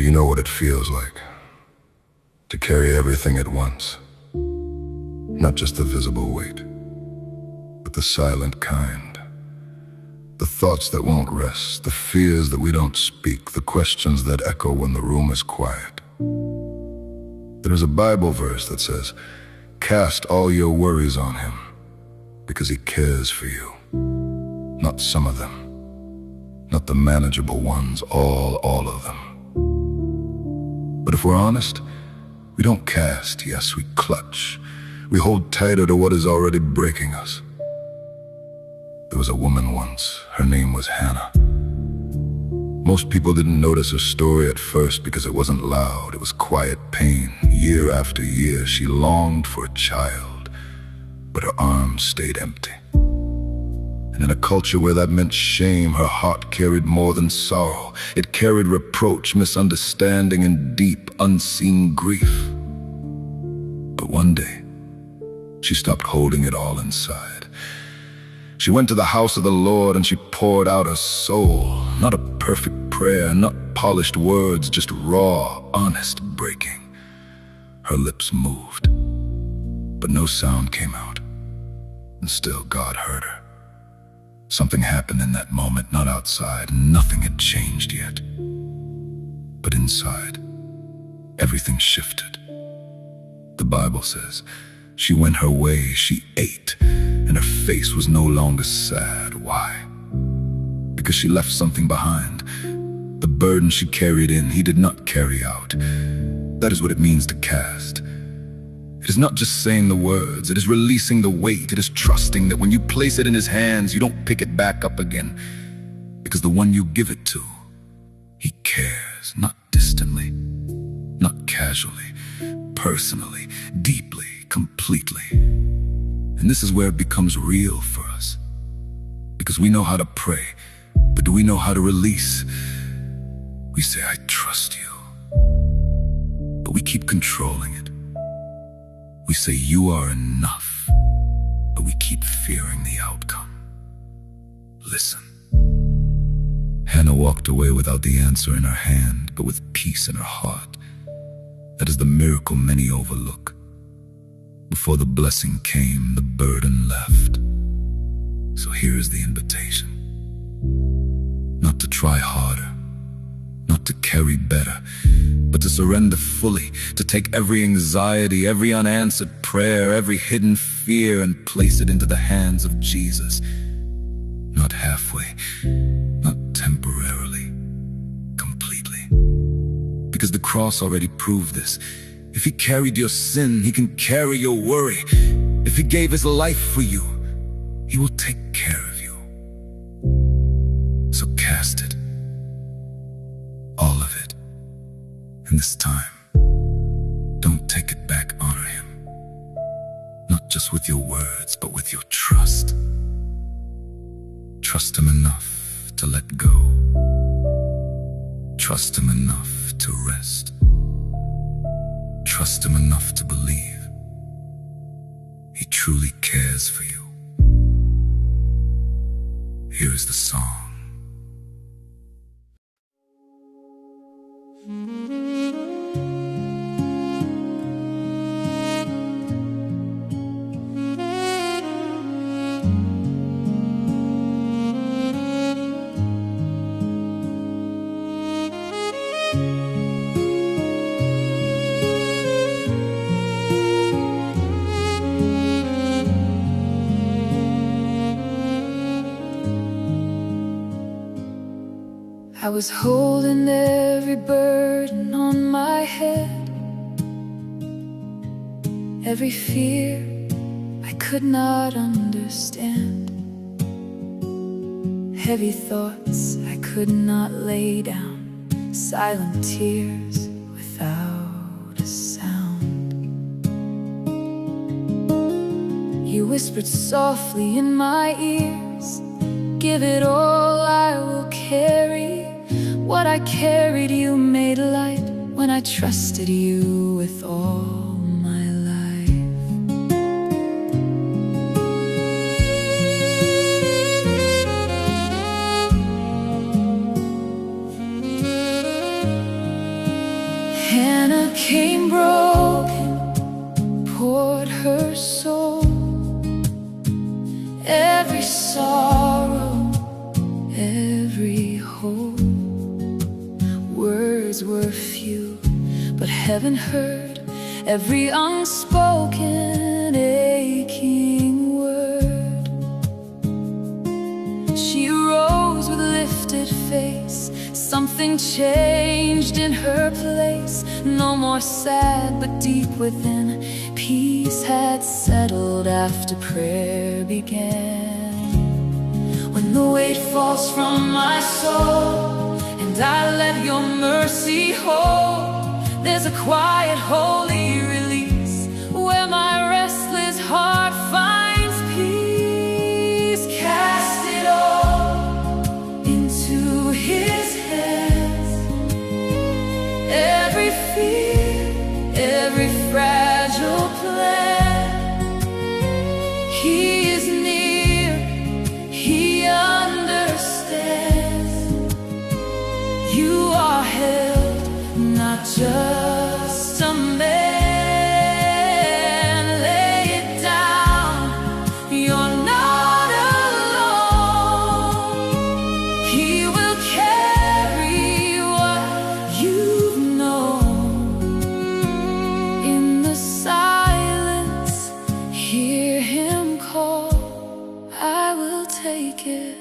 Do you know what it feels like to carry everything at once? Not just the visible weight, but the silent kind. The thoughts that won't rest, the fears that we don't speak, the questions that echo when the room is quiet. There's a Bible verse that says, "Cast all your worries on him, because he cares for you." Not some of them, not the manageable ones, all of them. But if we're honest, we don't cast, yes, we clutch. We hold tighter to what is already breaking us. There was a woman once, her name was Hannah. Most people didn't notice her story at first because it wasn't loud, it was quiet pain. Year after year, she longed for a child, but her arms stayed empty. And in a culture where that meant shame, her heart carried more than sorrow. It carried reproach, misunderstanding, and deep, unseen grief. But one day, she stopped holding it all inside. She went to the house of the Lord and she poured out her soul. Not a perfect prayer, not polished words, just raw, honest breaking. Her lips moved, but no sound came out. And still God heard her. Something happened in that moment, not outside. Nothing had changed yet. But inside, everything shifted. The Bible says, she went her way, she ate, and her face was no longer sad. Why? Because she left something behind. The burden she carried in, he did not carry out. That is what it means to cast. It is not just saying the words, it is releasing the weight. It is trusting that when you place it in his hands, you don't pick it back up again. Because the one you give it to, he cares, not distantly, not casually, personally, deeply, completely. And this is where it becomes real for us. Because we know how to pray, but do we know how to release? We say, "I trust you," but we keep controlling it. We say, "You are enough," but we keep fearing the outcome. Listen. Hannah walked away without the answer in her hand, but with peace in her heart. That is the miracle many overlook. Before the blessing came, the burden left. So here is the invitation. Not to try harder, not to carry better, but to surrender fully, to take every anxiety, every unanswered prayer, every hidden fear, and place it into the hands of Jesus. Not halfway, not temporarily, completely. Because the cross already proved this. If he carried your sin, he can carry your worry. If he gave his life for you, he will take care of you. So cast it, all of it. And this time, don't take it back, honor him. Not just with your words, but with your trust. Trust him enough to let go. Trust him enough to rest. Trust him enough to believe. He truly cares for you. Here is the song. I was holding every burden on my head, every fear I could not understand, heavy thoughts I could not lay down, silent tears without a sound. You whispered softly in my ears, "Give it all, I will carry." What I carried you made light when I trusted you with all my life. came broken, poured her soul, every sorrow, every hope. Words were few, but heaven heard every unspoken, aching word. She arose with lifted face, something changed in her place. No more sad, but deep within, peace had settled after prayer began. When the weight falls from my soul, and I let your mercy hold, there's a quiet, holy release, where my restless heart finds peace. Cast it all into His hands, every fear, every fragile plan. He is near, He understands. You are held, not just a man. Lay it down, you're not alone. He will carry what you've known. In the silence, hear Him call. I will take it,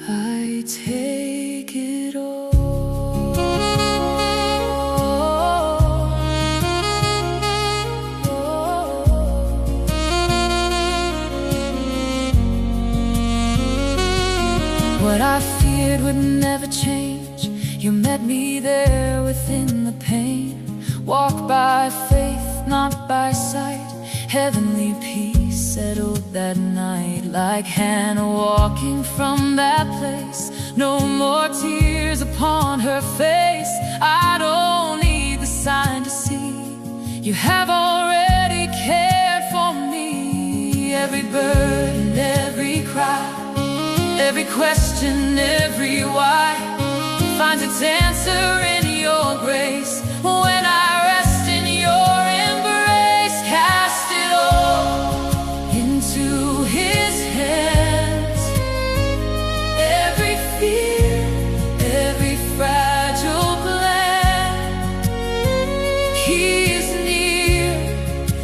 I take it all. What I feared would never change, you met me there within the pain. Walk by faith, not by sight. Heavenly peace settled that night, like Hannah walking from that place. No more tears upon her face. I don't need the sign to see, you have already cared for me. Every burden, every cry, every question, every why finds its answer in your grace. When I rest in your embrace, cast it all into His hands. Every fear, every fragile plan. He is near,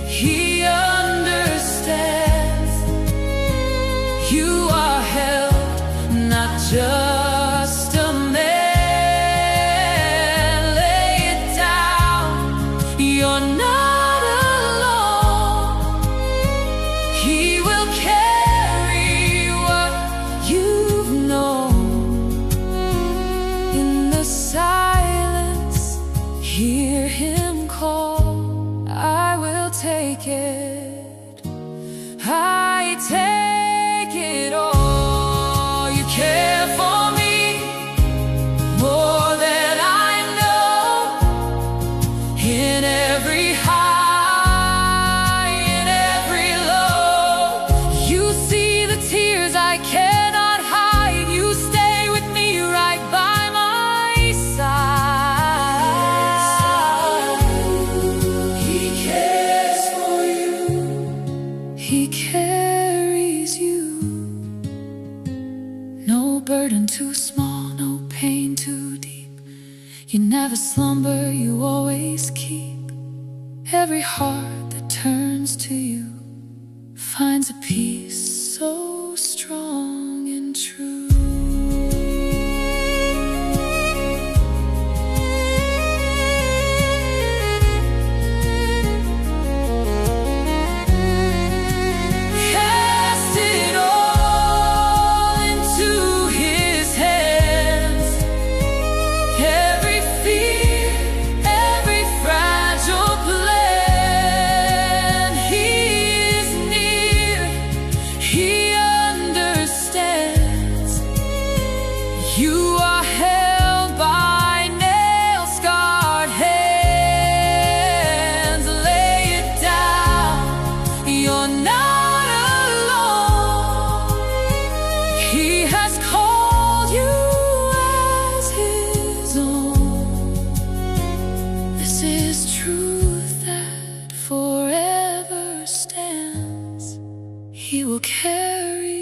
He understands. You are held, not just a man. Lay it down, you're not alone. He will carry what you've known. In the silence, hear Him call. I will take it, I take it all. You care for me more than I know. In every high, in every low, you see the tears I cannot hide. You stay with me right by my side. He cares for you, He carries you. No burden too small, no pain too deep. You never slumber, you always keep. Every heart that turns to you finds a peace so strong and true. Cast it all into His hands. Every fear, every fragile plan. He is near, He He will carry